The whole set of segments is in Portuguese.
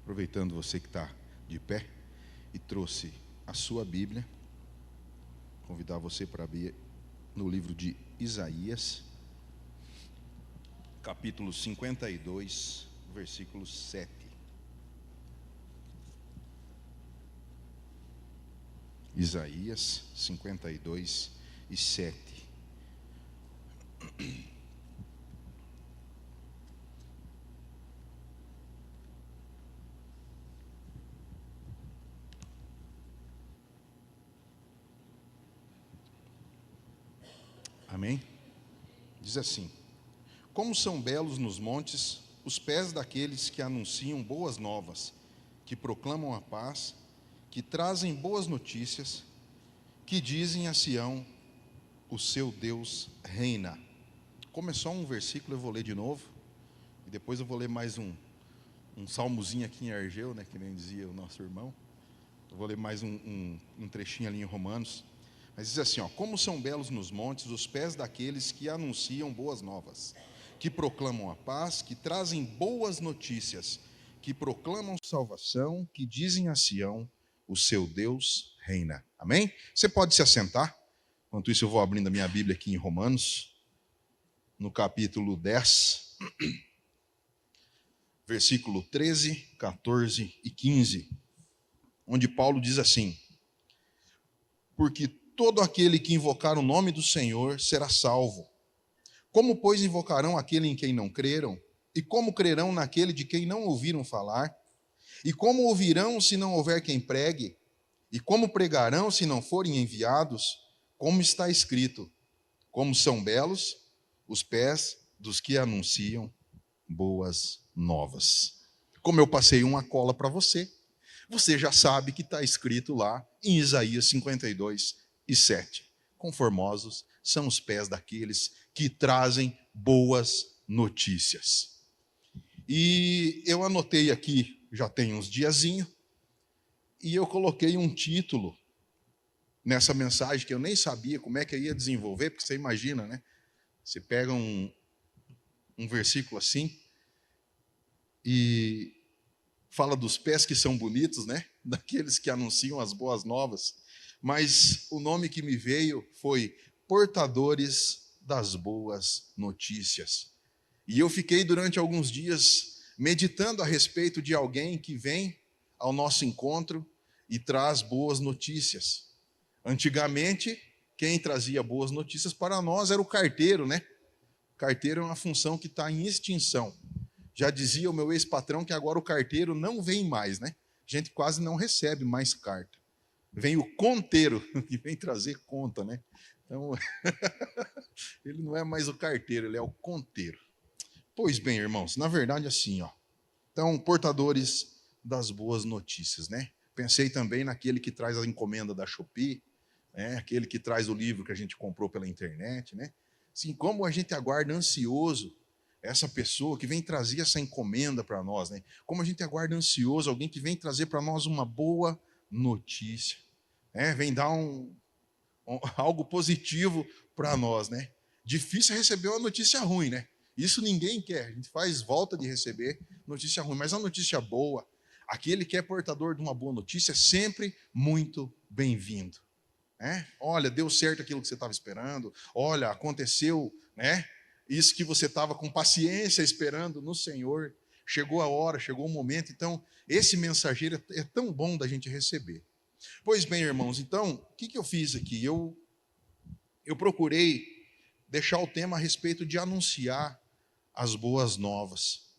Aproveitando você que está de pé e trouxe a sua Bíblia, convidar você para abrir no livro de Isaías, capítulo 52, versículo 7. Isaías 52 e 7. Amém? Diz assim: como são belos nos montes os pés daqueles que anunciam boas novas, que proclamam a paz, que trazem boas notícias, que dizem a Sião: o seu Deus reina. Começou um versículo, eu vou ler de novo, e depois eu vou ler mais um salmozinho aqui em Argeu, né, que nem dizia o nosso irmão. Eu vou ler mais um trechinho ali em Romanos. Mas diz assim, como são belos nos montes os pés daqueles que anunciam boas novas, que proclamam a paz, que trazem boas notícias, que proclamam salvação, que dizem a Sião: o seu Deus reina. Amém? Você pode se assentar. Enquanto isso eu vou abrindo a minha Bíblia aqui em Romanos, no capítulo 10, versículo 13, 14 e 15, onde Paulo diz assim: porque todo aquele que invocar o nome do Senhor será salvo. Como, pois, invocarão aquele em quem não creram? E como crerão naquele de quem não ouviram falar? E como ouvirão se não houver quem pregue? E como pregarão se não forem enviados? Como está escrito: como são belos os pés dos que anunciam boas novas. Como eu passei uma cola para você, você já sabe que está escrito lá em Isaías 52 e 7. Conformosos são os pés daqueles que trazem boas notícias. E eu anotei aqui, já tem uns diazinho, e eu coloquei um título nessa mensagem que eu nem sabia como é que eu ia desenvolver, porque você imagina, né? Você pega um versículo assim e fala dos pés que são bonitos, né? Daqueles que anunciam as boas novas. Mas o nome que me veio foi Portadores das Boas Notícias. E eu fiquei durante alguns dias meditando a respeito de alguém que vem ao nosso encontro e traz boas notícias. Antigamente, quem trazia boas notícias para nós era o carteiro, né? O carteiro é uma função que está em extinção. Já dizia o meu ex-patrão que agora o carteiro não vem mais, né? A gente quase não recebe mais carta. Vem o conteiro, que vem trazer conta, né? Então, ele não é mais o carteiro, ele é o conteiro. Pois bem, irmãos, na verdade assim, então, portadores das boas notícias, né? Pensei também naquele que traz a encomenda da Shopee, né? Aquele que traz o livro que a gente comprou pela internet, né? Assim, como a gente aguarda ansioso essa pessoa que vem trazer essa encomenda para nós, né? Como a gente aguarda ansioso alguém que vem trazer para nós uma boa notícia, né? Vem dar algo positivo para nós, né? Difícil é receber uma notícia ruim, né? Isso ninguém quer. A gente faz volta de receber notícia ruim, mas a notícia boa, aquele que é portador de uma boa notícia é sempre muito bem-vindo. Olha, deu certo aquilo que você estava esperando. Olha, aconteceu, né? Isso que você estava com paciência esperando no Senhor. Chegou a hora, chegou o momento. Então, esse mensageiro é tão bom da gente receber. Pois bem, irmãos, então, o que eu fiz aqui? Eu procurei deixar o tema a respeito de anunciar as boas novas.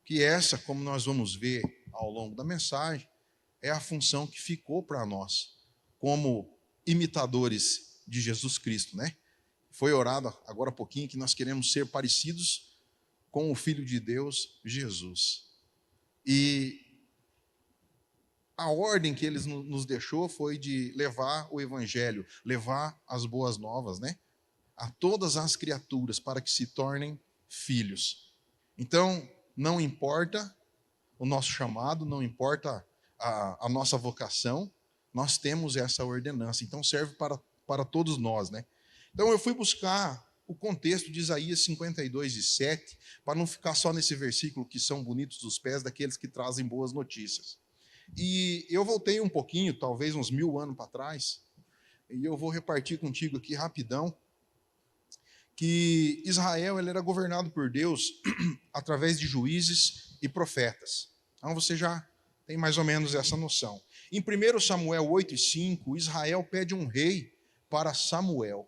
Que essa, como nós vamos ver ao longo da mensagem, é a função que ficou para nós, como imitadores de Jesus Cristo, né? Foi orado agora há pouquinho que nós queremos ser parecidos com o Filho de Deus, Jesus. E a ordem que ele nos deixou foi de levar o Evangelho, levar as boas novas, né? A todas as criaturas para que se tornem filhos. Então, não importa o nosso chamado, não importa a nossa vocação, nós temos essa ordenança. Então, serve para todos nós, né? Então, eu fui buscar o contexto de Isaías 52:7, para não ficar só nesse versículo que são bonitos os pés daqueles que trazem boas notícias. E eu voltei um pouquinho, talvez uns 1000 anos para trás, e eu vou repartir contigo aqui rapidão, que Israel ele era governado por Deus através de juízes e profetas. Então você já tem mais ou menos essa noção. Em 1 Samuel 8:5, Israel pede um rei para Samuel.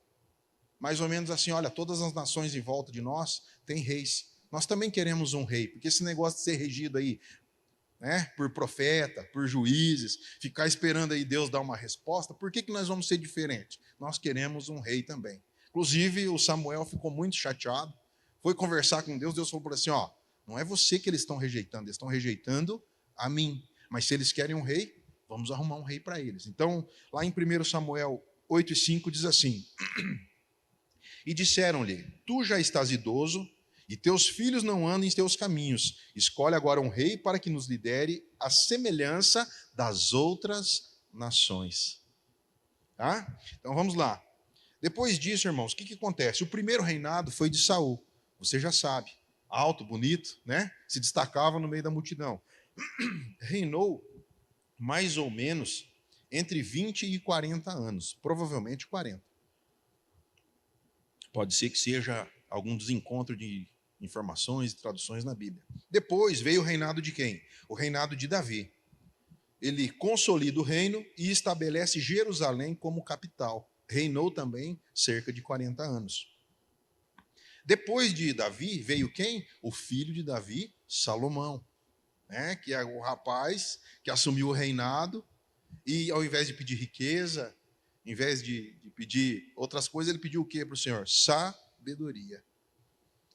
Mais ou menos assim, olha, todas as nações em volta de nós têm reis. Nós também queremos um rei, porque esse negócio de ser regido aí, né, por profeta, por juízes, ficar esperando aí Deus dar uma resposta, por que nós vamos ser diferentes? Nós queremos um rei também. Inclusive, o Samuel ficou muito chateado, foi conversar com Deus, Deus falou assim, ó, não é você que eles estão rejeitando, eles estão rejeitando a mim. Mas se eles querem um rei, vamos arrumar um rei para eles. Então, lá em 1 Samuel 8:5 diz assim, e disseram-lhe, tu já estás idoso, e teus filhos não andam em teus caminhos. Escolhe agora um rei para que nos lidere a semelhança das outras nações. Tá? Então vamos lá. Depois disso, irmãos, o que acontece? O primeiro reinado foi de Saul. Você já sabe. Alto, bonito, né? Se destacava no meio da multidão. Reinou mais ou menos entre 20 e 40 anos. Provavelmente 40. Pode ser que seja algum desencontro de informações e traduções na Bíblia. Depois veio o reinado de quem? O reinado de Davi. Ele consolida o reino e estabelece Jerusalém como capital. Reinou também cerca de 40 anos. Depois de Davi veio quem? O filho de Davi, Salomão, né? Que é o rapaz que assumiu o reinado e ao invés de pedir riqueza, em vez de pedir outras coisas, ele pediu o que para o Senhor? Sabedoria.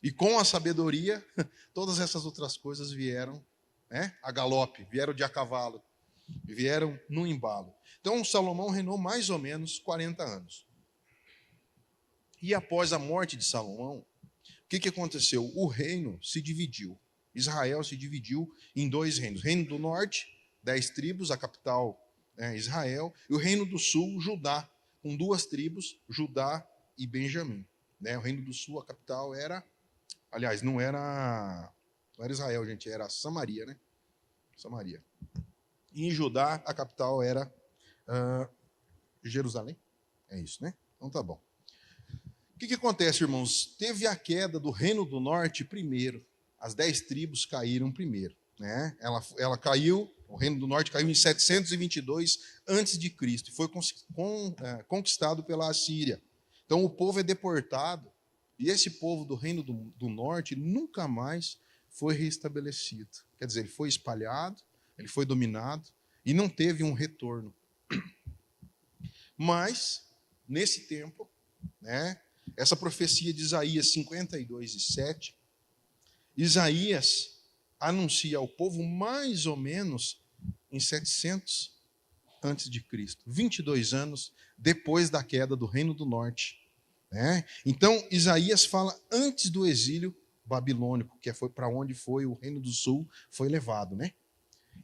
E com a sabedoria, todas essas outras coisas vieram, né, a galope, vieram de a cavalo, vieram no embalo. Então, Salomão reinou mais ou menos 40 anos. E após a morte de Salomão, o que aconteceu? O reino se dividiu. Israel se dividiu em 2 reinos. Reino do norte, 10 tribos, a capital é Israel. E o reino do sul, Judá, com 2 tribos, Judá e Benjamim. O reino do sul, a capital era... Aliás, não era Israel, gente, era Samaria, né? Samaria. E em Judá, a capital era Jerusalém. É isso, né? Então tá bom. O que acontece, irmãos? Teve a queda do reino do norte primeiro. As 10 tribos caíram primeiro, né? Ela caiu, o reino do norte caiu em 722 a.C. e foi conquistado pela Assíria. Então o povo é deportado. E esse povo do reino do norte nunca mais foi restabelecido. Quer dizer, ele foi espalhado, ele foi dominado e não teve um retorno. Mas, nesse tempo, né, essa profecia de Isaías 52:7, Isaías anuncia ao povo mais ou menos em 700 antes de Cristo, 22 anos depois da queda do reino do norte. Então, Isaías fala antes do exílio babilônico, que foi para onde foi o reino do sul, foi levado, né?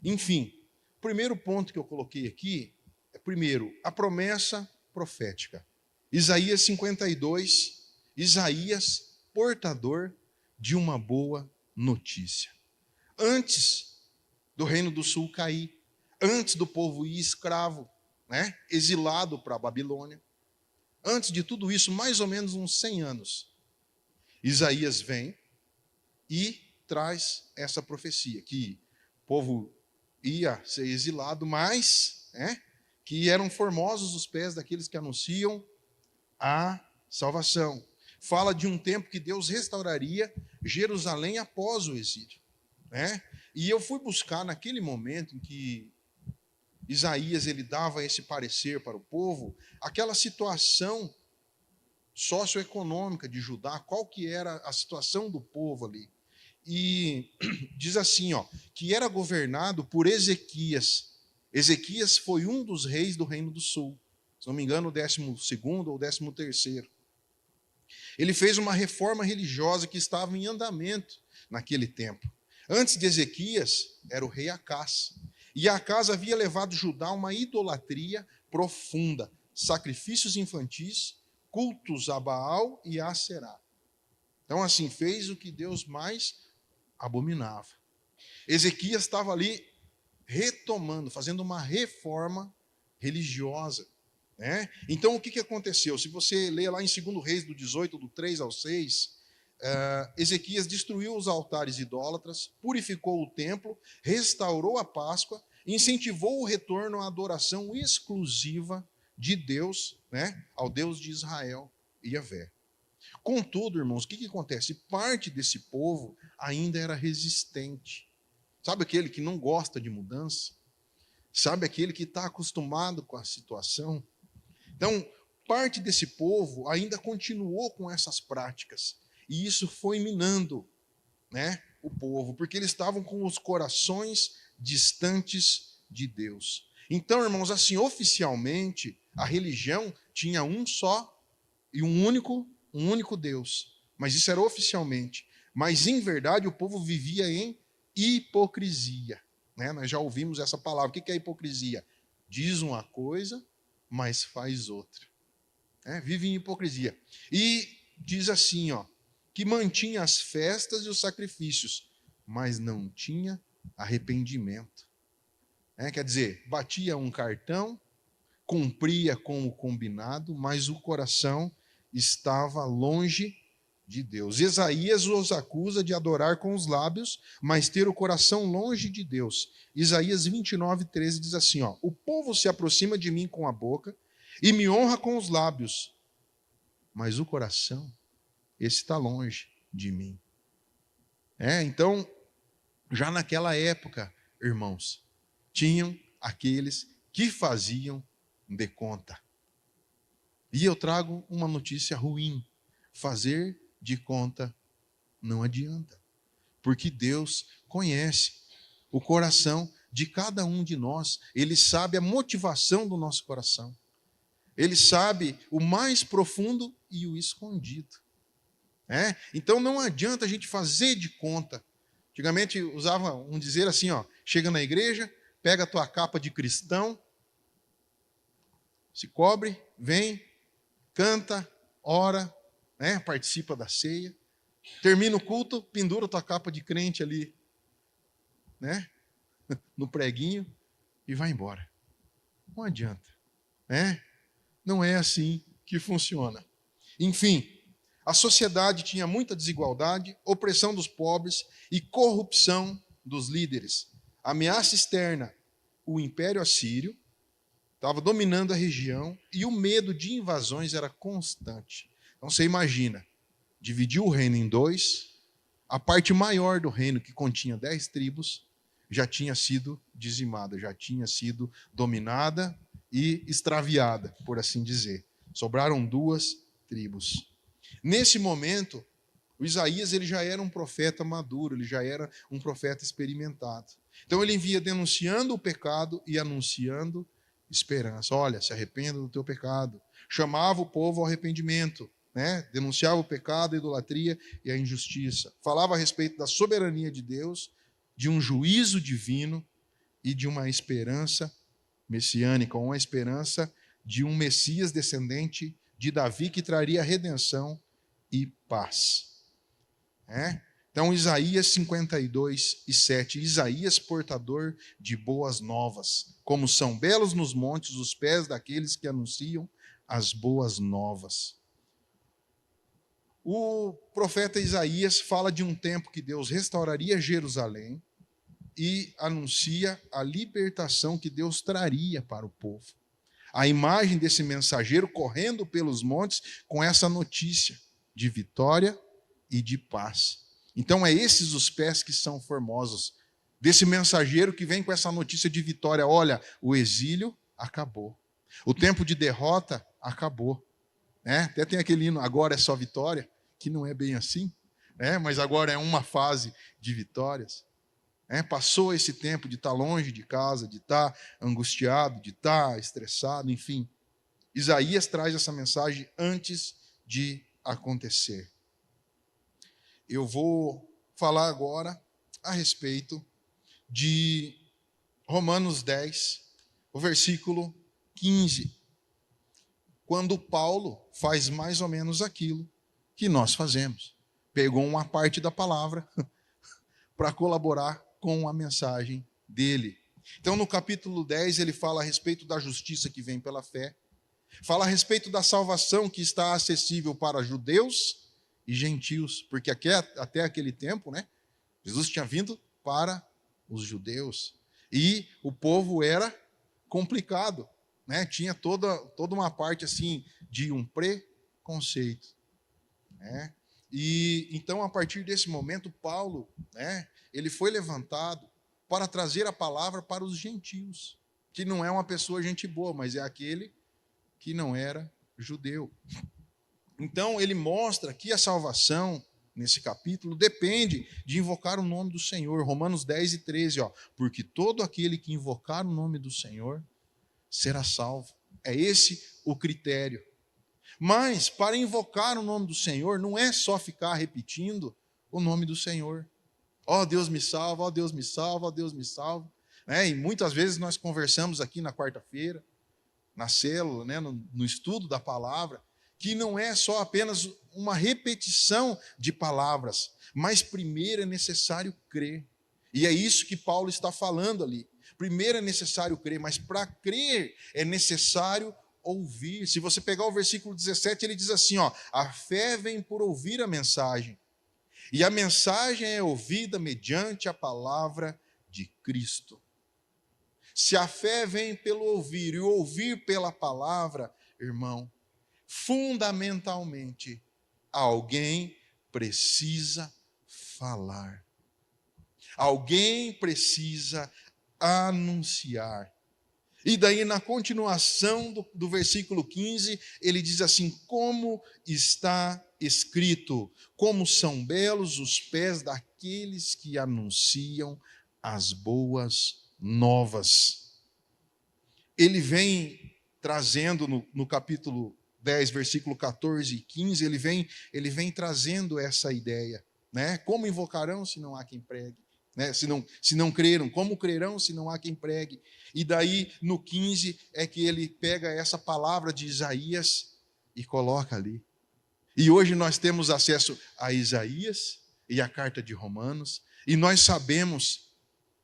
Enfim, o primeiro ponto que eu coloquei aqui é, primeiro, a promessa profética. Isaías 52, Isaías, portador de uma boa notícia. Antes do reino do sul cair, antes do povo ir escravo, né? Exilado para a Babilônia, antes de tudo isso, mais ou menos uns 100 anos, Isaías vem e traz essa profecia, que o povo ia ser exilado, mas que eram formosos os pés daqueles que anunciam a salvação. Fala de um tempo que Deus restauraria Jerusalém após o exílio. E eu fui buscar naquele momento em que Isaías ele dava esse parecer para o povo, aquela situação socioeconômica de Judá, qual que era a situação do povo ali. E diz assim, que era governado por Ezequias. Ezequias foi um dos reis do Reino do Sul. Se não me engano, o 12º ou 13º. Ele fez uma reforma religiosa que estava em andamento naquele tempo. Antes de Ezequias, era o rei Acás. E Acás havia levado Judá a uma idolatria profunda, sacrifícios infantis, cultos a Baal e a Aserá. Então, assim, fez o que Deus mais abominava. Ezequias estava ali retomando, fazendo uma reforma religiosa, né? Então, o que aconteceu? Se você ler lá em 2 Reis, do 18, do 3 ao 6, Ezequias destruiu os altares idólatras, purificou o templo, restaurou a Páscoa, incentivou o retorno à adoração exclusiva de Deus, né, ao Deus de Israel, Yahvé. Contudo, irmãos, o que acontece? Parte desse povo ainda era resistente. Sabe aquele que não gosta de mudança? Sabe aquele que está acostumado com a situação? Então, parte desse povo ainda continuou com essas práticas. E isso foi minando, né, o povo, porque eles estavam com os corações distantes de Deus. Então, irmãos, assim, oficialmente, a religião tinha um só e um único Deus. Mas isso era oficialmente. Mas, em verdade, o povo vivia em hipocrisia. Né? Nós já ouvimos essa palavra. O que é hipocrisia? Diz uma coisa, mas faz outra. Vive em hipocrisia. E diz assim, ó, que mantinha as festas e os sacrifícios, mas não tinha arrependimento. Quer dizer, batia um cartão, cumpria com o combinado, mas o coração estava longe de Deus. Isaías os acusa de adorar com os lábios, mas ter o coração longe de Deus. Isaías 29, 13 diz assim, ó, o povo se aproxima de mim com a boca e me honra com os lábios, mas o coração está longe de mim. Então, já naquela época, irmãos, tinham aqueles que faziam de conta. E eu trago uma notícia ruim. Fazer de conta não adianta. Porque Deus conhece o coração de cada um de nós. Ele sabe a motivação do nosso coração. Ele sabe o mais profundo e o escondido. Então não adianta a gente fazer de conta. Antigamente usava um dizer assim, ó, chega na igreja, pega a tua capa de cristão, se cobre, vem, canta, ora, participa da ceia, termina o culto, pendura a tua capa de crente ali, no preguinho e vai embora. Não adianta. Não é assim que funciona. Enfim, a sociedade tinha muita desigualdade, opressão dos pobres e corrupção dos líderes. Ameaça externa, o Império Assírio estava dominando a região e o medo de invasões era constante. Então você imagina, dividiu o reino em dois, a parte maior do reino, que continha 10 tribos, já tinha sido dizimada, já tinha sido dominada e extraviada, por assim dizer. Sobraram 2 tribos. Nesse momento, o Isaías ele já era um profeta maduro, ele já era um profeta experimentado. Então ele vinha denunciando o pecado e anunciando esperança. Olha, se arrependa do teu pecado. Chamava o povo ao arrependimento, denunciava o pecado, a idolatria e a injustiça. Falava a respeito da soberania de Deus, de um juízo divino e de uma esperança messiânica, uma esperança de um Messias descendente de Davi que traria redenção e paz. Então, Isaías 52, 7. Isaías, portador de boas novas. Como são belos nos montes os pés daqueles que anunciam as boas novas. O profeta Isaías fala de um tempo que Deus restauraria Jerusalém e anuncia a libertação que Deus traria para o povo. A imagem desse mensageiro correndo pelos montes com essa notícia de vitória e de paz. Então, esses os pés que são formosos, desse mensageiro que vem com essa notícia de vitória. Olha, o exílio acabou. O tempo de derrota acabou. Até tem aquele hino, agora é só vitória, que não é bem assim, mas agora é uma fase de vitórias. Passou esse tempo de estar longe de casa, de estar angustiado, de estar estressado, enfim. Isaías traz essa mensagem antes de acontecer. Eu vou falar agora a respeito de Romanos 10, o versículo 15. quando Paulo faz mais ou menos aquilo que nós fazemos. Pegou uma parte da palavra para colaborar com a mensagem dele. Então, no capítulo 10, ele fala a respeito da justiça que vem pela fé, fala a respeito da salvação que está acessível para judeus e gentios, porque até aquele tempo, né, Jesus tinha vindo para os judeus, e o povo era complicado, né? Tinha toda uma parte assim de um preconceito, né? E então, a partir desse momento, Paulo, né, ele foi levantado para trazer a palavra para os gentios, que não é uma pessoa gente boa, mas é aquele que não era judeu. Então, ele mostra que a salvação, nesse capítulo, depende de invocar o nome do Senhor. Romanos 10 e 13, ó, porque todo aquele que invocar o nome do Senhor será salvo. É esse o critério. Mas, para invocar o nome do Senhor, não é só ficar repetindo o nome do Senhor. Ó, Deus me salva, ó, Deus me salva, ó, Deus me salva. E muitas vezes nós conversamos aqui na quarta-feira, na célula, né, no estudo da palavra, que não é só apenas uma repetição de palavras, mas primeiro é necessário crer. E é isso que Paulo está falando ali. Primeiro é necessário crer, mas para crer é necessário ouvir. Se você pegar o versículo 17, ele diz assim, ó, a fé vem por ouvir a mensagem, e a mensagem é ouvida mediante a palavra de Cristo. Se a fé vem pelo ouvir e o ouvir pela palavra, irmão, fundamentalmente, alguém precisa falar. Alguém precisa anunciar. E daí, na continuação do versículo 15, ele diz assim, como está escrito, como são belos os pés daqueles que anunciam as boas novas. Ele vem trazendo no capítulo 10, versículo 14 e 15, ele vem trazendo essa ideia, né? Como invocarão se não há quem pregue? Né? Se não creram, como crerão se não há quem pregue? E daí, no 15, é que ele pega essa palavra de Isaías e coloca ali. E hoje nós temos acesso a Isaías e a carta de Romanos, e nós sabemos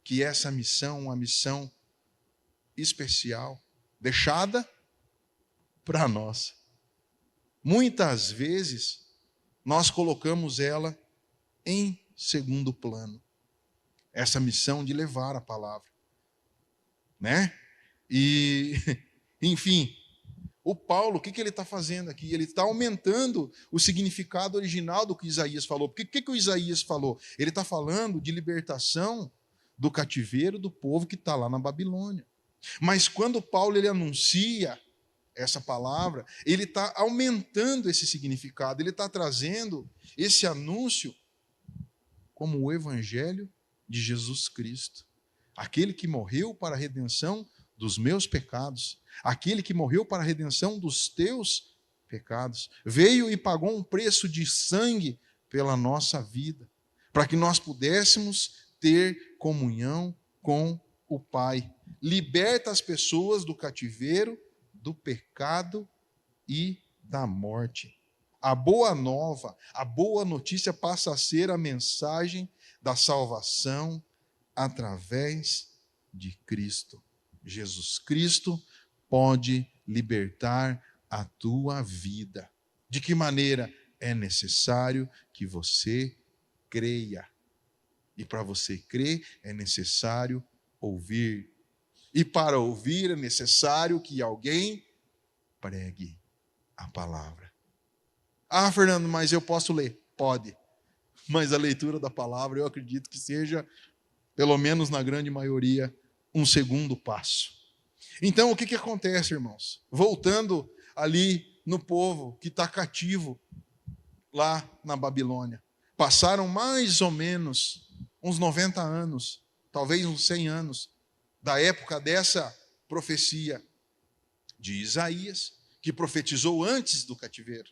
que essa missão é uma missão especial, deixada para nós. Muitas vezes, nós colocamos ela em segundo plano. Essa missão de levar a palavra, né? E, enfim, o Paulo, o que ele está fazendo aqui? Ele está aumentando o significado original do que Isaías falou. Porque o que o Isaías falou? Ele está falando de libertação do cativeiro do povo que está lá na Babilônia. Mas quando Paulo ele anuncia essa palavra, ele está aumentando esse significado, ele está trazendo esse anúncio como o evangelho de Jesus Cristo, aquele que morreu para a redenção dos meus pecados, aquele que morreu para a redenção dos teus pecados, veio e pagou um preço de sangue pela nossa vida, para que nós pudéssemos ter comunhão com o Pai. Liberta as pessoas do cativeiro, do pecado e da morte. A boa nova, a boa notícia passa a ser a mensagem da salvação através de Cristo. Jesus Cristo pode libertar a tua vida. De que maneira? É necessário que você creia. E para você crer, é necessário ouvir. E para ouvir, é necessário que alguém pregue a palavra. Ah, Fernando, mas eu posso ler? Pode. Mas a leitura da palavra, eu acredito que seja, pelo menos na grande maioria, um segundo passo. Então, o que acontece, irmãos? Voltando ali no povo que está cativo lá na Babilônia. Passaram mais ou menos uns 90 anos, talvez uns 100 anos, da época dessa profecia de Isaías, que profetizou antes do cativeiro.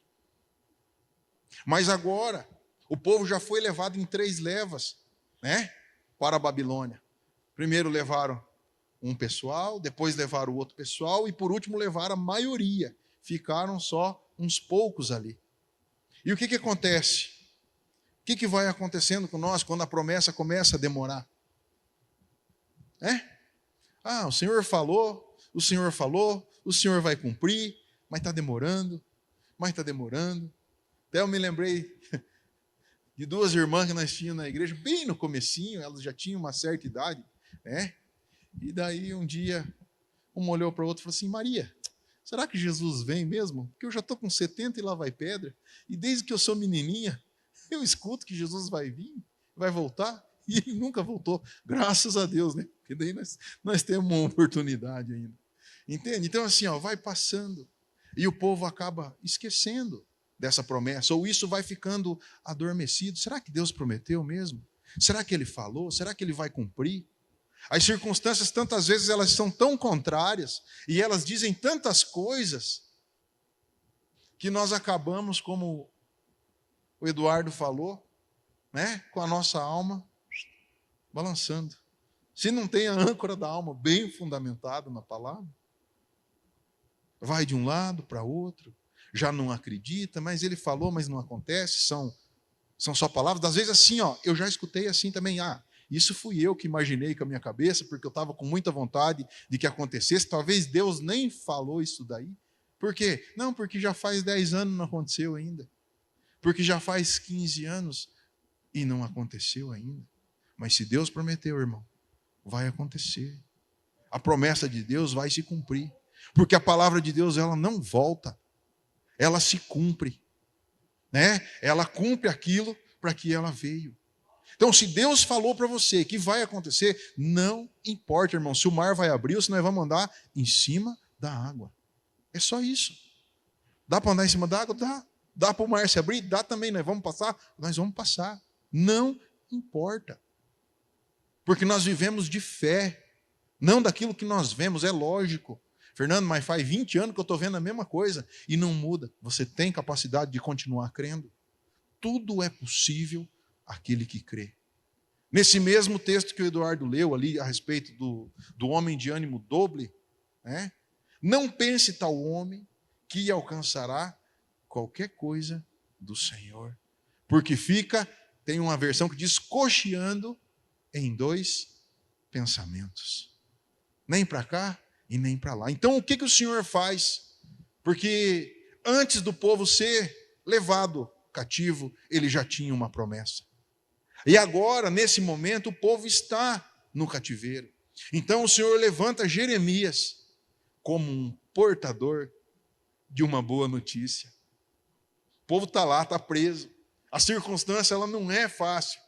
Mas agora, o povo já foi levado em 3 levas, né, para a Babilônia. Primeiro levaram um pessoal, depois levaram o outro pessoal e por último levaram a maioria. ficaram só uns poucos ali. E o que acontece? O que vai acontecendo com nós quando a promessa começa a demorar? O Senhor falou, o Senhor vai cumprir, mas está demorando. Até eu me lembrei de duas irmãs que nós tínhamos na igreja, bem no comecinho, elas já tinham uma certa idade, né? E daí um dia, uma olhou para a outra e falou assim: Maria, será que Jesus vem mesmo? Porque eu já estou com 70 e lá vai pedra, e desde que eu sou menininha, eu escuto que Jesus vai vir, vai voltar, e ele nunca voltou, graças a Deus, né? Porque daí nós temos uma oportunidade ainda. Entende? Então assim, vai passando, e o povo acaba esquecendo dessa promessa, ou isso vai ficando adormecido. Será que Deus prometeu mesmo? Será que Ele falou? Será que Ele vai cumprir? As circunstâncias, tantas vezes, elas são tão contrárias, e elas dizem tantas coisas, que nós acabamos, como o Eduardo falou, né, com a nossa alma balançando. Se não tem a âncora da alma bem fundamentada na palavra, vai de um lado para outro, já não acredita, mas ele falou, mas não acontece, são só palavras. Às vezes assim, eu já escutei assim também, isso fui eu que imaginei com a minha cabeça, porque eu estava com muita vontade de que acontecesse, talvez Deus nem falou isso daí. Por quê? Não, porque já faz 10 anos e não aconteceu ainda. Porque já faz 15 anos e não aconteceu ainda. Mas se Deus prometeu, irmão, vai acontecer. A promessa de Deus vai se cumprir. Porque a palavra de Deus, ela não volta. Ela se cumpre, né? Ela cumpre aquilo para que ela veio. Então, se Deus falou para você que vai acontecer, não importa, irmão, se o mar vai abrir ou se nós vamos andar em cima da água. É só isso. Dá para andar em cima da água? Dá. Dá para o mar se abrir? Dá também. Nós vamos passar? Nós vamos passar. Não importa. Porque nós vivemos de fé, não daquilo que nós vemos, é lógico. Fernando, mas faz 20 anos que eu estou vendo a mesma coisa e não muda. Você tem capacidade de continuar crendo. Tudo é possível àquele que crê. Nesse mesmo texto que o Eduardo leu ali a respeito do homem de ânimo doble, né? Não pense tal homem que alcançará qualquer coisa do Senhor. Porque tem uma versão que diz, cocheando em dois pensamentos. Nem para cá e nem para lá. Então o que o Senhor faz? Porque antes do povo ser levado cativo, ele já tinha uma promessa. E agora, nesse momento, o povo está no cativeiro. Então o Senhor levanta Jeremias como um portador de uma boa notícia. O povo está lá, está preso. A circunstância ela não é fácil.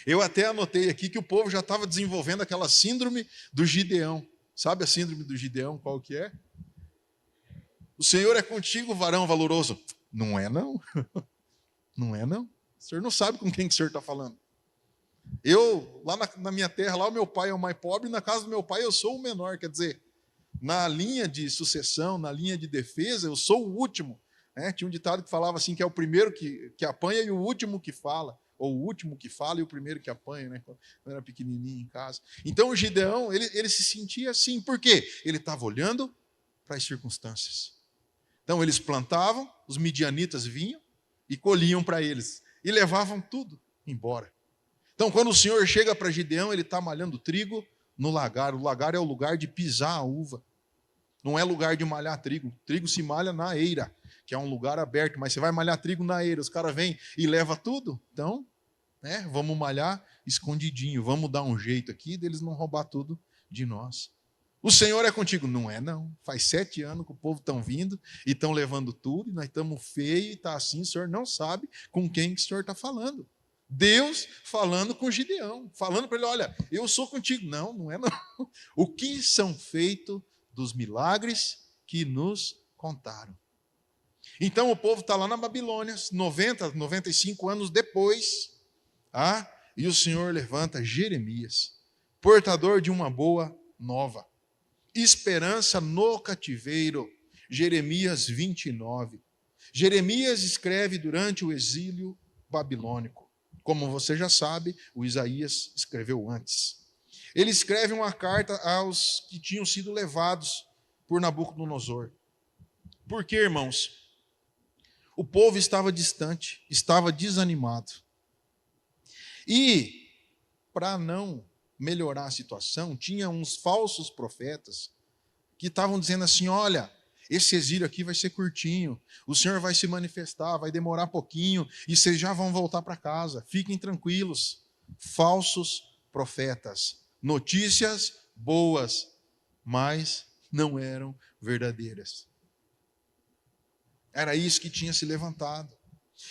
Eu até anotei aqui que o povo já estava desenvolvendo aquela síndrome do Gideão. Sabe a síndrome do Gideão, qual que é? O Senhor é contigo, varão valoroso. Não é não. Não é não. O Senhor não sabe com quem que o Senhor está falando. Eu, lá na minha terra, lá o meu pai é o mais pobre, e na casa do meu pai eu sou o menor. Quer dizer, na linha de sucessão, na linha de defesa, eu sou o último. Tinha um ditado que falava assim, que é o primeiro que apanha e o último que fala. Ou o último que fala e o primeiro que apanha, né? Quando eu era pequenininho em casa. Então o Gideão, ele se sentia assim. Por quê? Ele estava olhando para as circunstâncias. Então eles plantavam, os midianitas vinham e colhiam para eles. E levavam tudo embora. Então quando o Senhor chega para Gideão, ele está malhando trigo no lagar. O lagar é o lugar de pisar a uva. Não é lugar de malhar trigo. Trigo se malha na eira, que é um lugar aberto, mas você vai malhar trigo na eira, os caras vêm e levam tudo. Então, vamos malhar escondidinho, vamos dar um jeito aqui deles não roubar tudo de nós. O Senhor é contigo? Não é não. Faz 7 anos que o povo estão vindo e estão levando tudo, e nós estamos feios e está assim, o Senhor não sabe com quem que o Senhor está falando. Deus falando com Gideão, falando para ele, olha, eu sou contigo. Não, não é não. O que são feitos dos milagres que nos contaram. Então o povo está lá na Babilônia, 95 anos depois, e o Senhor levanta Jeremias, portador de uma boa nova. Esperança no cativeiro, Jeremias 29. Jeremias escreve durante o exílio babilônico. Como você já sabe, o Isaías escreveu antes. Ele escreve uma carta aos que tinham sido levados por Nabucodonosor. Por quê, irmãos? O povo estava distante, estava desanimado. E, para não melhorar a situação, tinha uns falsos profetas que estavam dizendo assim: olha, esse exílio aqui vai ser curtinho, o Senhor vai se manifestar, vai demorar pouquinho, e vocês já vão voltar para casa, fiquem tranquilos. Falsos profetas, notícias boas, mas não eram verdadeiras. Era isso que tinha se levantado.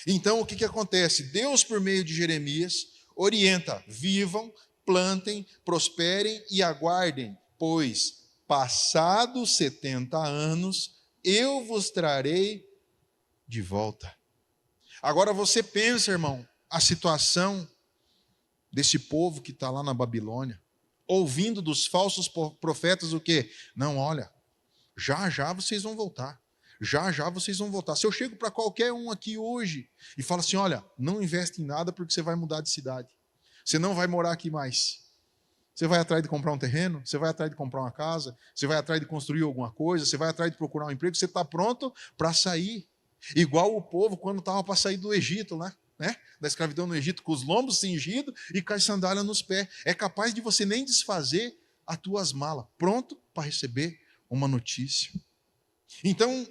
Então, o que acontece? Deus, por meio de Jeremias, orienta: vivam, plantem, prosperem e aguardem, pois, passados 70 anos, eu vos trarei de volta. Agora você pensa, irmão, a situação desse povo que está lá na Babilônia, ouvindo dos falsos profetas o quê? Não, olha, já já vocês vão voltar. Já já vocês vão voltar. Se eu chego para qualquer um aqui hoje e falo assim: olha, não investe em nada porque você vai mudar de cidade. Você não vai morar aqui mais. Você vai atrás de comprar um terreno, você vai atrás de comprar uma casa, você vai atrás de construir alguma coisa, você vai atrás de procurar um emprego, você está pronto para sair. Igual o povo quando estava para sair do Egito, né? Da escravidão no Egito, com os lombos cingidos e com as sandálias nos pés. É capaz de você nem desfazer as tuas malas, pronto para receber uma notícia. Então,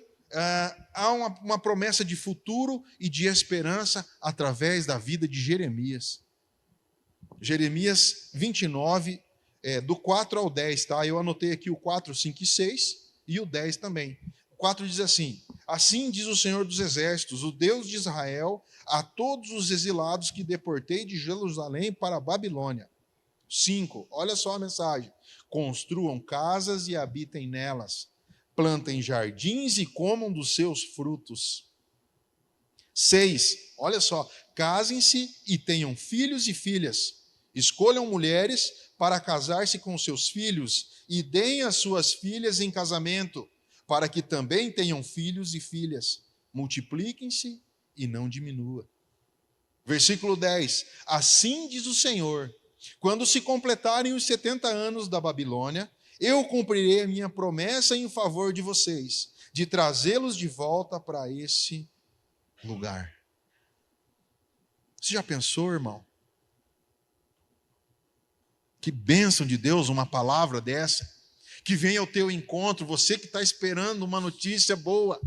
há uma promessa de futuro e de esperança através da vida de Jeremias. Jeremias 29, do 4 ao 10, tá? Eu anotei aqui o 4, 5 e 6 e o 10 também. O 4 diz assim: assim diz o Senhor dos Exércitos, o Deus de Israel, a todos os exilados que deportei de Jerusalém para a Babilônia. 5, olha só a mensagem: construam casas e habitem nelas, plantem jardins e comam dos seus frutos. 6, olha só: casem-se e tenham filhos e filhas. Escolham mulheres para casar-se com seus filhos e deem as suas filhas em casamento, para que também tenham filhos e filhas. Multipliquem-se e não diminua. Versículo 10: assim diz o Senhor: quando se completarem os 70 anos da Babilônia, eu cumprirei a minha promessa em favor de vocês, de trazê-los de volta para esse lugar. Você já pensou, irmão? Que bênção de Deus uma palavra dessa, que vem ao teu encontro, você que está esperando uma notícia boa,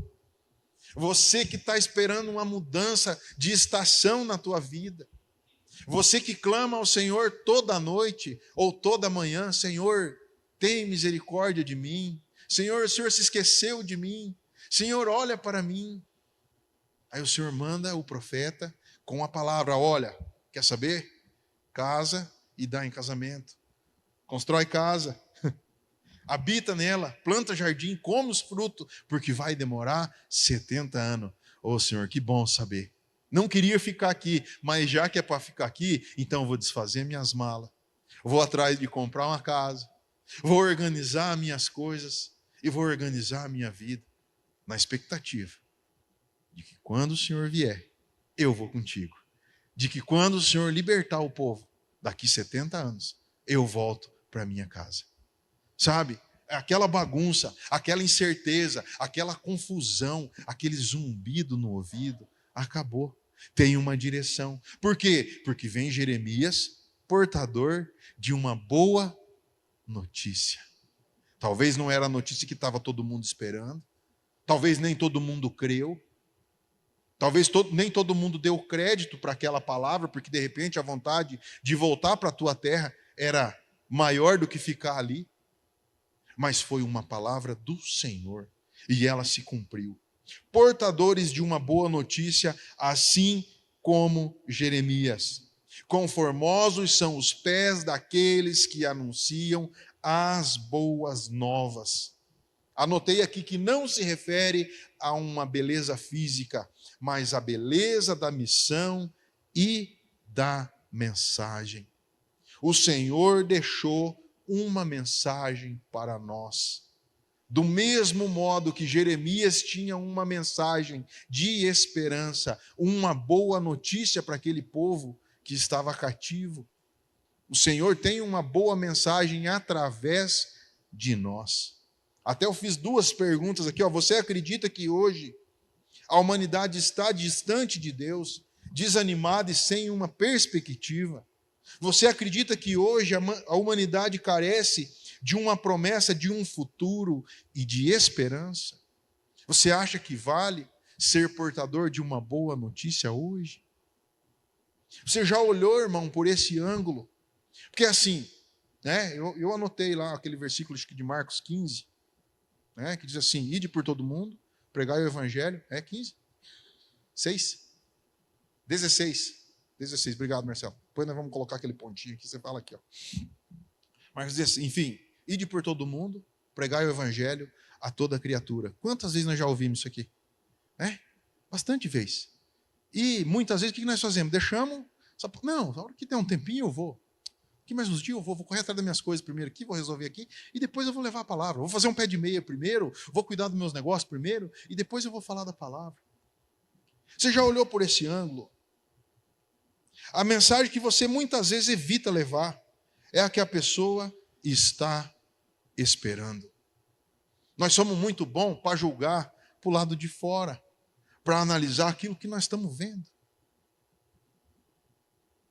você que está esperando uma mudança de estação na tua vida, você que clama ao Senhor toda noite ou toda manhã: Senhor, tem misericórdia de mim. Senhor, o Senhor se esqueceu de mim. Senhor, olha para mim. Aí o Senhor manda o profeta com a palavra: olha, quer saber? Casa e dá em casamento. Constrói casa, habita nela, planta jardim, come os frutos, porque vai demorar 70 anos. Ô Senhor, que bom saber. Não queria ficar aqui, mas já que é para ficar aqui, então eu vou desfazer minhas malas, vou atrás de comprar uma casa, vou organizar minhas coisas e vou organizar a minha vida, na expectativa de que quando o Senhor vier, eu vou contigo. De que quando o Senhor libertar o povo, daqui 70 anos, eu volto para minha casa. Sabe? Aquela bagunça, aquela incerteza, aquela confusão, aquele zumbido no ouvido, acabou. Tem uma direção. Por quê? Porque vem Jeremias, portador de uma boa notícia. Talvez não era a notícia que estava todo mundo esperando. Talvez nem todo mundo creu. Talvez nem todo mundo deu crédito para aquela palavra, porque de repente a vontade de voltar para a tua terra era maior do que ficar ali. Mas foi uma palavra do Senhor e ela se cumpriu. Portadores de uma boa notícia, assim como Jeremias. Conformosos são os pés daqueles que anunciam as boas novas. Anotei aqui que não se refere a uma beleza física, mas a beleza da missão e da mensagem. O Senhor deixou uma mensagem para nós. Do mesmo modo que Jeremias tinha uma mensagem de esperança, uma boa notícia para aquele povo que estava cativo, o Senhor tem uma boa mensagem através de nós. Até eu fiz 2 perguntas aqui. Você acredita que hoje a humanidade está distante de Deus, desanimada e sem uma perspectiva? Você acredita que hoje a humanidade carece de uma promessa de um futuro e de esperança? Você acha que vale ser portador de uma boa notícia hoje? Você já olhou, irmão, por esse ângulo? Porque assim, né, eu anotei lá aquele versículo de Marcos 15, né, que diz assim: ide por todo mundo, pregai o evangelho. 15? 6? 16, obrigado, Marcelo. Depois nós vamos colocar aquele pontinho aqui, você fala aqui, ó. Marcos diz assim, enfim, ide por todo mundo, pregai o evangelho a toda criatura. Quantas vezes nós já ouvimos isso aqui? Bastante vezes. E muitas vezes o que nós fazemos? Deixamos, não, na hora que der um tempinho eu vou. Aqui mais uns dias eu vou correr atrás das minhas coisas primeiro aqui, vou resolver aqui, e depois eu vou levar a palavra. Vou fazer um pé de meia primeiro, vou cuidar dos meus negócios primeiro, e depois eu vou falar da palavra. Você já olhou por esse ângulo? A mensagem que você muitas vezes evita levar é a que a pessoa está esperando. Nós somos muito bons para julgar para o lado de fora, para analisar aquilo que nós estamos vendo.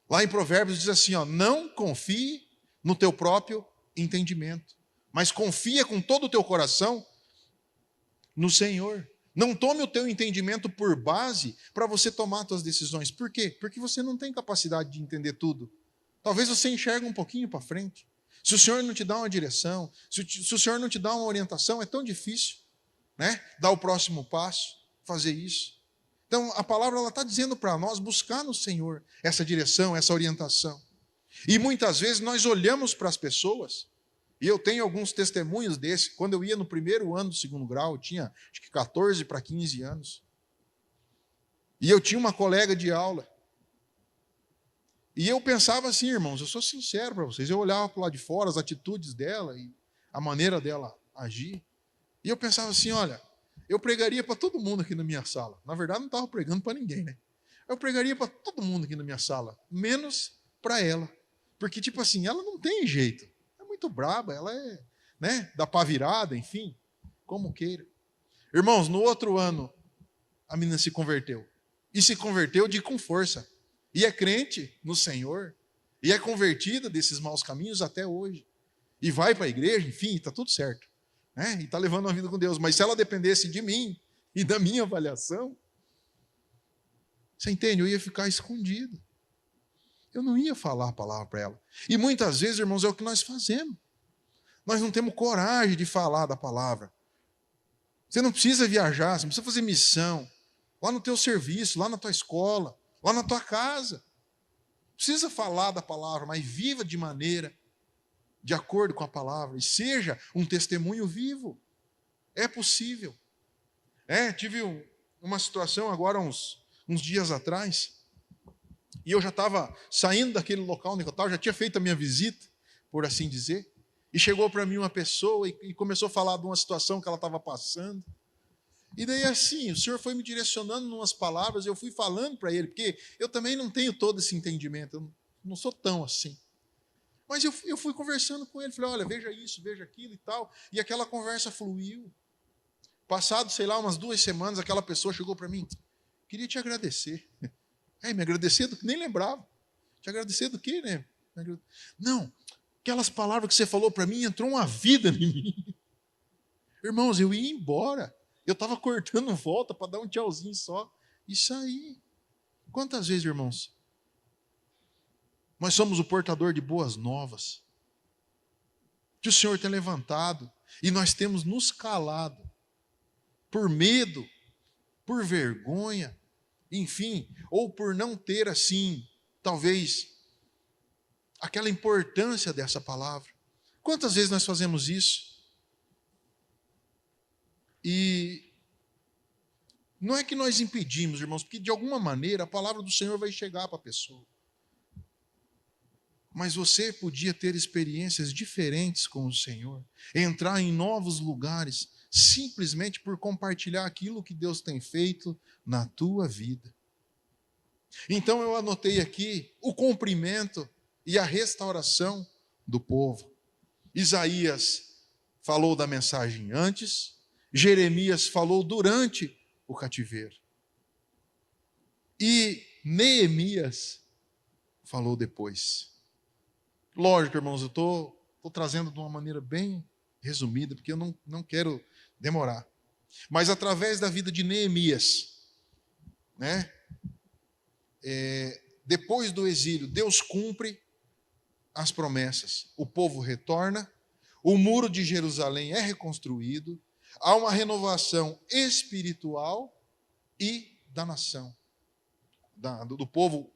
Lá em Provérbios diz assim, não confie no teu próprio entendimento, mas confia com todo o teu coração no Senhor. Não tome o teu entendimento por base para você tomar as tuas decisões. Por quê? Porque você não tem capacidade de entender tudo. Talvez você enxergue um pouquinho para frente. Se o Senhor não te dá uma direção, se o Senhor não te dá uma orientação, é tão difícil, né, dar o próximo passo, fazer isso. Então, a palavra está dizendo para nós buscar no Senhor essa direção, essa orientação. E muitas vezes nós olhamos para as pessoas, e eu tenho alguns testemunhos desse. Quando eu ia no primeiro ano do 2º grau, eu tinha acho que 14 para 15 anos. E eu tinha uma colega de aula. E eu pensava assim, irmãos, eu sou sincero para vocês, eu olhava para o lado de fora, as atitudes dela e a maneira dela agir. E eu pensava assim, olha, eu pregaria para todo mundo aqui na minha sala. Na verdade, não estava pregando para ninguém, né? Eu pregaria para todo mundo aqui na minha sala, menos para ela. Porque, tipo assim, ela não tem jeito. É muito braba, ela é, né, da pá virada, enfim, como queira. Irmãos, no outro ano, a menina se converteu. E se converteu com força. E é crente no Senhor. E é convertida desses maus caminhos até hoje. E vai para a igreja, enfim, está tudo certo. E está levando uma vida com Deus. Mas se ela dependesse de mim e da minha avaliação, você entende? Eu ia ficar escondido. Eu não ia falar a palavra para ela. E muitas vezes, irmãos, é o que nós fazemos. Nós não temos coragem de falar da palavra. Você não precisa viajar, você não precisa fazer missão. Lá no teu serviço, lá na tua escola, lá na tua casa. Precisa falar da palavra, mas viva de maneira de acordo com a palavra, e seja um testemunho vivo. É possível. Tive uma situação agora, uns dias atrás, e eu já estava saindo daquele local onde eu estava, já tinha feito a minha visita, por assim dizer, e chegou para mim uma pessoa e começou a falar de uma situação que ela estava passando. E daí assim, o Senhor foi me direcionando em umas palavras, eu fui falando para ele, porque eu também não tenho todo esse entendimento, eu não sou tão assim. Mas eu fui conversando com ele, falei, olha, veja isso, veja aquilo e tal. E aquela conversa fluiu. Passado, sei lá, umas 2 semanas, aquela pessoa chegou para mim, queria te agradecer. Me agradecer do que nem lembrava. Te agradecer do quê, né? Não, aquelas palavras que você falou para mim, entrou uma vida em mim. Irmãos, eu ia embora. Eu estava cortando volta para dar um tchauzinho só. E saí. Quantas vezes, irmãos? Nós somos o portador de boas novas, que o Senhor tem levantado, e nós temos nos calado, por medo, por vergonha, enfim, ou por não ter assim, talvez, aquela importância dessa palavra. Quantas vezes nós fazemos isso? E não é que nós impedimos, irmãos, porque de alguma maneira a palavra do Senhor vai chegar para a pessoa. Mas você podia ter experiências diferentes com o Senhor, entrar em novos lugares, simplesmente por compartilhar aquilo que Deus tem feito na tua vida. Então eu anotei aqui o cumprimento e a restauração do povo. Isaías falou da mensagem antes, Jeremias falou durante o cativeiro. E Neemias falou depois. Lógico, irmãos, eu estou trazendo de uma maneira bem resumida, porque eu não quero demorar. Mas através da vida de Neemias, né? Depois do exílio, Deus cumpre as promessas. O povo retorna, o muro de Jerusalém é reconstruído, há uma renovação espiritual e da nação, do povo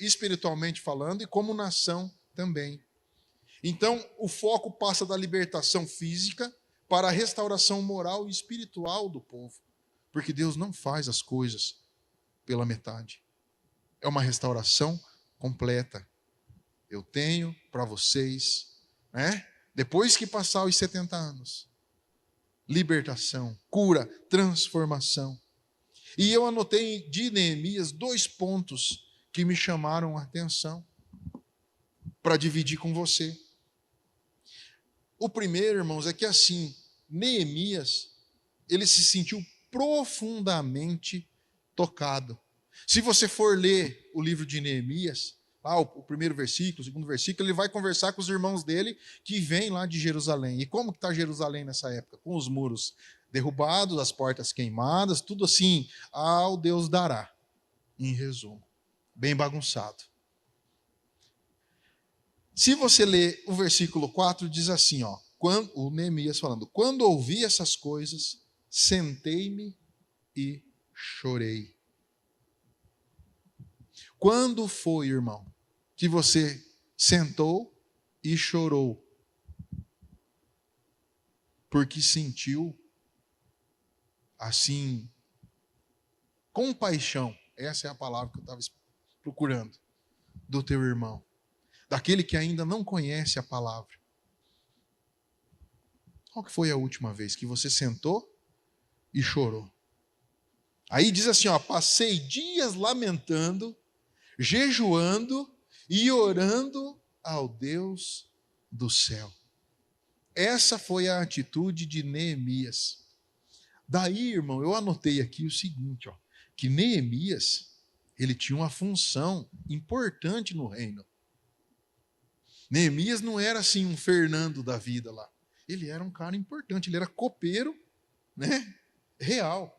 espiritualmente falando e como nação também. Então, o foco passa da libertação física para a restauração moral e espiritual do povo, porque Deus não faz as coisas pela metade. É uma restauração completa. Eu tenho para vocês, né? Depois que passar os 70 anos, libertação, cura, transformação. E eu anotei de Neemias 2 pontos que me chamaram a atenção para dividir com você. O primeiro, irmãos, é que assim, Neemias, ele se sentiu profundamente tocado. Se você for ler o livro de Neemias, o primeiro versículo, o segundo versículo, ele vai conversar com os irmãos dele que vêm lá de Jerusalém. E como que está Jerusalém nessa época? Com os muros derrubados, as portas queimadas, tudo assim, ao Deus dará, em resumo. Bem bagunçado. Se você ler o versículo 4, diz assim, o Neemias falando, quando ouvi essas coisas, sentei-me e chorei. Quando foi, irmão, que você sentou e chorou? Porque sentiu, assim, compaixão, essa é a palavra que eu estava procurando, do teu irmão, daquele que ainda não conhece a palavra. Qual que foi a última vez que você sentou e chorou? Aí diz assim, passei dias lamentando, jejuando e orando ao Deus do céu. Essa foi a atitude de Neemias. Daí, irmão, eu anotei aqui o seguinte, que Neemias, ele tinha uma função importante no reino. Neemias não era assim um Fernando da vida lá. Ele era um cara importante, ele era copeiro, né? Real.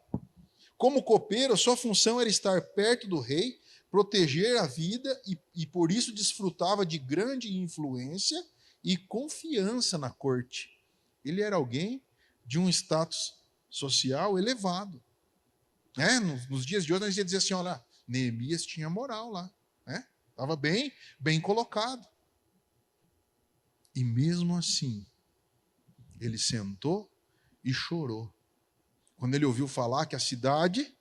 Como copeiro, sua função era estar perto do rei, proteger a vida e por isso desfrutava de grande influência e confiança na corte. Ele era alguém de um status social elevado. Né? Nos dias de hoje, nós ia dizer assim, olha, Neemias tinha moral lá. Né? Estava bem colocado. E mesmo assim, ele sentou e chorou. Quando ele ouviu falar que a cidade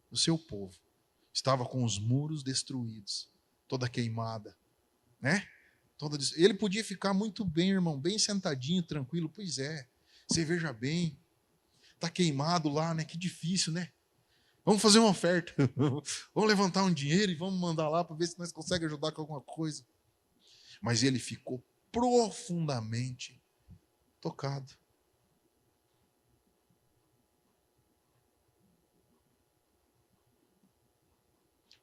do seu povo estava com os muros destruídos, toda queimada, né? Ele podia ficar muito bem, irmão, bem sentadinho, tranquilo. Pois é, você veja bem, está queimado lá, né? Que difícil, né? Vamos fazer uma oferta, vamos levantar um dinheiro e vamos mandar lá para ver se nós conseguimos ajudar com alguma coisa. Mas ele ficou profundamente tocado.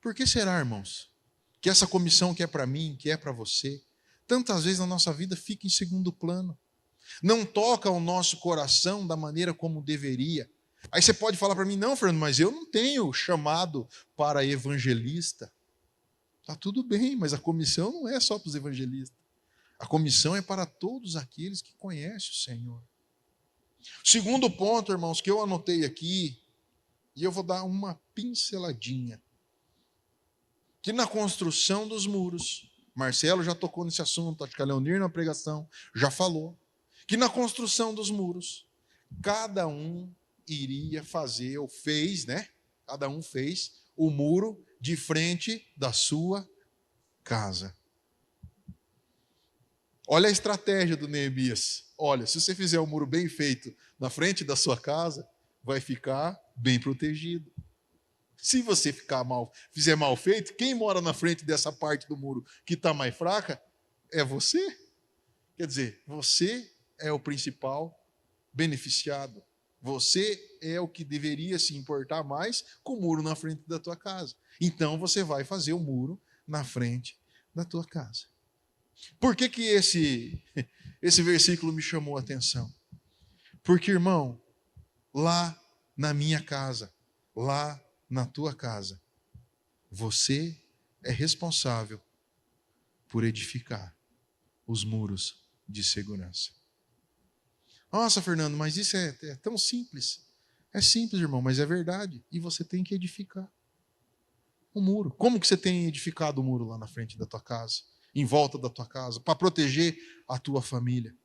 Por que será, irmãos, que essa comissão que é para mim, que é para você, tantas vezes na nossa vida fica em segundo plano? Não toca o nosso coração da maneira como deveria. Aí você pode falar para mim, não, Fernando, mas eu não tenho chamado para evangelista. Tá tudo bem, mas a comissão não é só para os evangelistas. A comissão é para todos aqueles que conhecem o Senhor. Segundo ponto, irmãos, que eu anotei aqui, e eu vou dar uma pinceladinha, que na construção dos muros, Marcelo já tocou nesse assunto, acho que a Leonir na pregação já falou, que na construção dos muros, cada um iria fazer, ou fez, né? Cada um fez o muro de frente da sua casa. Olha a estratégia do Neemias. Olha, se você fizer um muro bem feito na frente da sua casa, vai ficar bem protegido. Se você fizer mal feito, quem mora na frente dessa parte do muro que está mais fraca é você. Quer dizer, você é o principal beneficiado. Você é o que deveria se importar mais com o muro na frente da tua casa. Então você vai fazer o muro na frente da tua casa. Por que esse versículo me chamou a atenção? Porque, irmão, lá na minha casa, lá na tua casa, você é responsável por edificar os muros de segurança. Nossa, Fernando, mas isso é tão simples. É simples, irmão, mas é verdade. E você tem que edificar o muro. Como que você tem edificado o muro lá na frente da tua casa? Em volta da tua casa? Para proteger a tua família.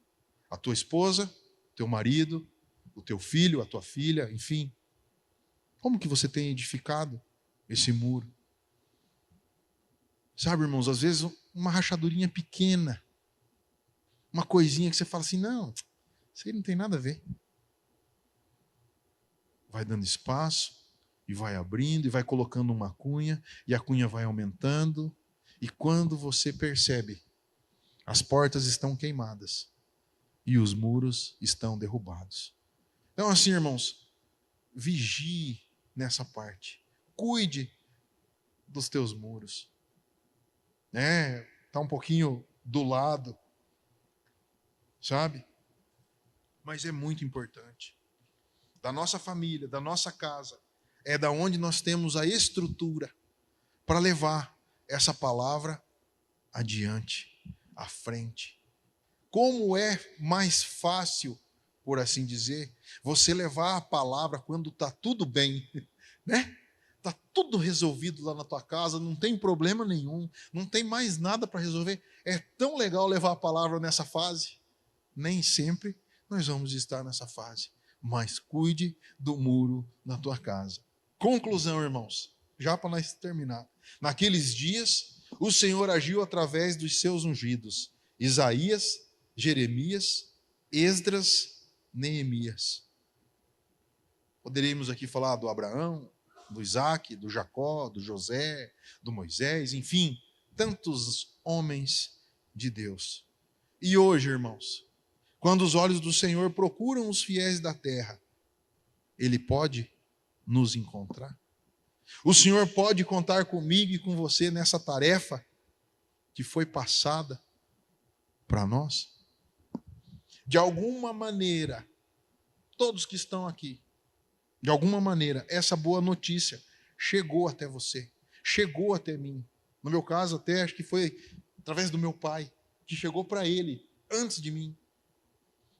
A tua esposa, teu marido, o teu filho, a tua filha, enfim. Como que você tem edificado esse muro? Sabe, irmãos, às vezes uma rachadurinha pequena, uma coisinha que você fala assim, não, isso aí não tem nada a ver. Vai dando espaço, e vai abrindo, e vai colocando uma cunha, e a cunha vai aumentando, e quando você percebe, as portas estão queimadas, e os muros estão derrubados. Então assim, irmãos, vigie nessa parte. Cuide dos teus muros. Tá um pouquinho do lado, sabe? Mas é muito importante. Da nossa família, da nossa casa, é da onde nós temos a estrutura para levar essa palavra adiante, à frente. Como é mais fácil, por assim dizer, você levar a palavra quando está tudo bem, né? Está tudo resolvido lá na tua casa, não tem problema nenhum, não tem mais nada para resolver. É tão legal levar a palavra nessa fase. Nem sempre nós vamos estar nessa fase, mas cuide do muro na tua casa. Conclusão, irmãos, já para nós terminar. Naqueles dias, o Senhor agiu através dos seus ungidos, Isaías, Jeremias, Esdras, Neemias. Poderíamos aqui falar do Abraão, do Isaac, do Jacó, do José, do Moisés, enfim, tantos homens de Deus. E hoje, irmãos, quando os olhos do Senhor procuram os fiéis da terra, Ele pode nos encontrar. O Senhor pode contar comigo e com você nessa tarefa que foi passada para nós. De alguma maneira, todos que estão aqui, de alguma maneira, essa boa notícia chegou até você, chegou até mim. No meu caso, até acho que foi através do meu pai, que chegou para ele antes de mim,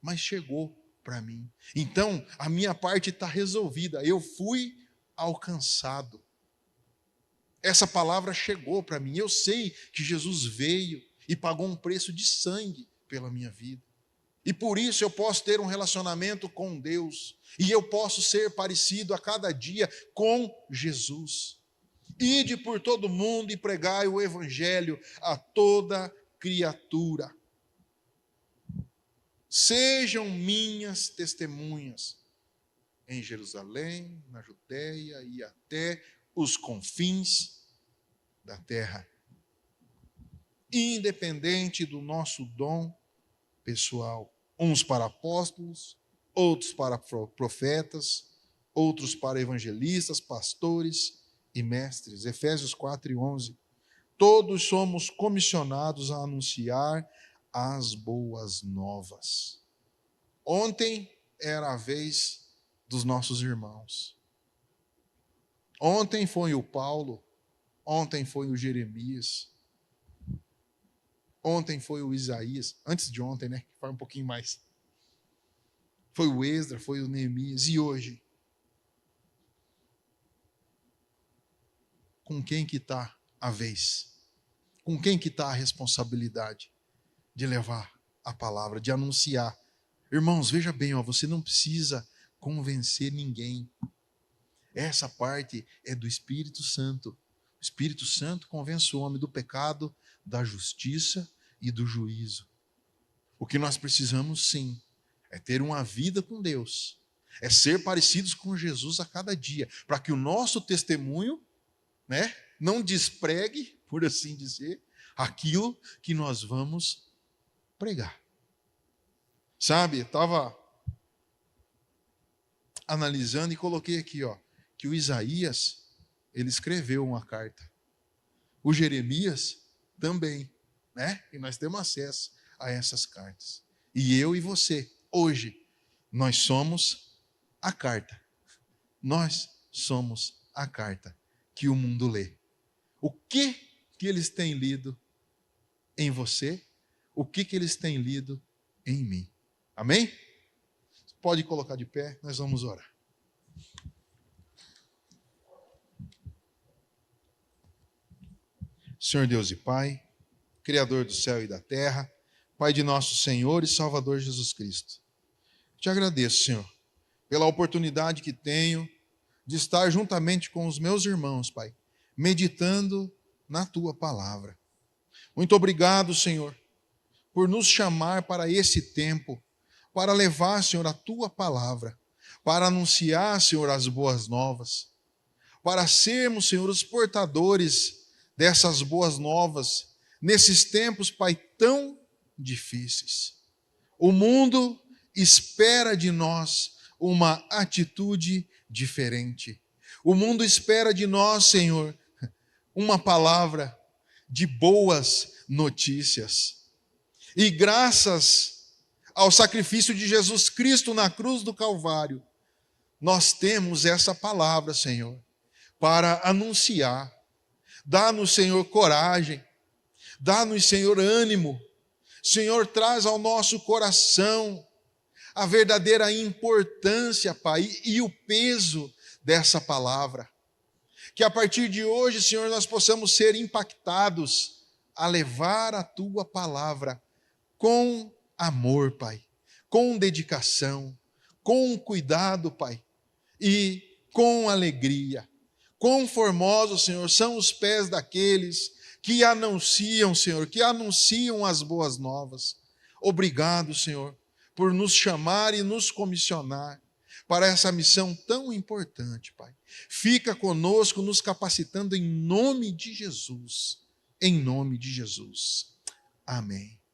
mas chegou para mim. Então, a minha parte está resolvida, eu fui alcançado. Essa palavra chegou para mim, eu sei que Jesus veio e pagou um preço de sangue pela minha vida. E por isso eu posso ter um relacionamento com Deus. E eu posso ser parecido a cada dia com Jesus. Ide por todo mundo e pregai o evangelho a toda criatura. Sejam minhas testemunhas em Jerusalém, na Judéia e até os confins da terra. Independente do nosso dom pessoal. Uns para apóstolos, outros para profetas, outros para evangelistas, pastores e mestres. Efésios 4:11. Todos somos comissionados a anunciar as boas novas. Ontem era a vez dos nossos irmãos. Ontem foi o Paulo, ontem foi o Jeremias, ontem foi o Isaías, antes de ontem, né? Foi um pouquinho mais. Foi o Esdras, foi o Neemias. E hoje? Com quem que está a vez? Com quem que está a responsabilidade de levar a palavra, de anunciar? Irmãos, veja bem, você não precisa convencer ninguém. Essa parte é do Espírito Santo. O Espírito Santo convence o homem do pecado, da justiça e do juízo. O que nós precisamos, sim, é ter uma vida com Deus, é ser parecidos com Jesus a cada dia, para que o nosso testemunho, né, não despregue, por assim dizer, aquilo que nós vamos pregar. Sabe, estava analisando e coloquei aqui, que o Isaías, ele escreveu uma carta. O Jeremias também, né? E nós temos acesso a essas cartas. E eu e você, hoje, nós somos a carta. Nós somos a carta que o mundo lê. O que eles têm lido em você? O que eles têm lido em mim? Amém? Pode colocar de pé, nós vamos orar. Senhor Deus e Pai, Criador do céu e da terra, Pai de nosso Senhor e Salvador Jesus Cristo. Te agradeço, Senhor, pela oportunidade que tenho de estar juntamente com os meus irmãos, Pai, meditando na Tua palavra. Muito obrigado, Senhor, por nos chamar para esse tempo, para levar, Senhor, a Tua palavra, para anunciar, Senhor, as boas novas, para sermos, Senhor, os portadores dessas boas novas, nesses tempos, Pai, tão difíceis. O mundo espera de nós uma atitude diferente. O mundo espera de nós, Senhor, uma palavra de boas notícias. E graças ao sacrifício de Jesus Cristo na cruz do Calvário, nós temos essa palavra, Senhor, para anunciar. Dá-nos, Senhor, coragem. Dá-nos, Senhor, ânimo. Senhor, traz ao nosso coração a verdadeira importância, Pai, e o peso dessa palavra. Que a partir de hoje, Senhor, nós possamos ser impactados a levar a Tua palavra com amor, Pai, com dedicação, com cuidado, Pai, e com alegria. Quão formosos, Senhor, são os pés daqueles que anunciam, Senhor, que anunciam as boas novas. Obrigado, Senhor, por nos chamar e nos comissionar para essa missão tão importante, Pai. Fica conosco, nos capacitando em nome de Jesus. Em nome de Jesus. Amém.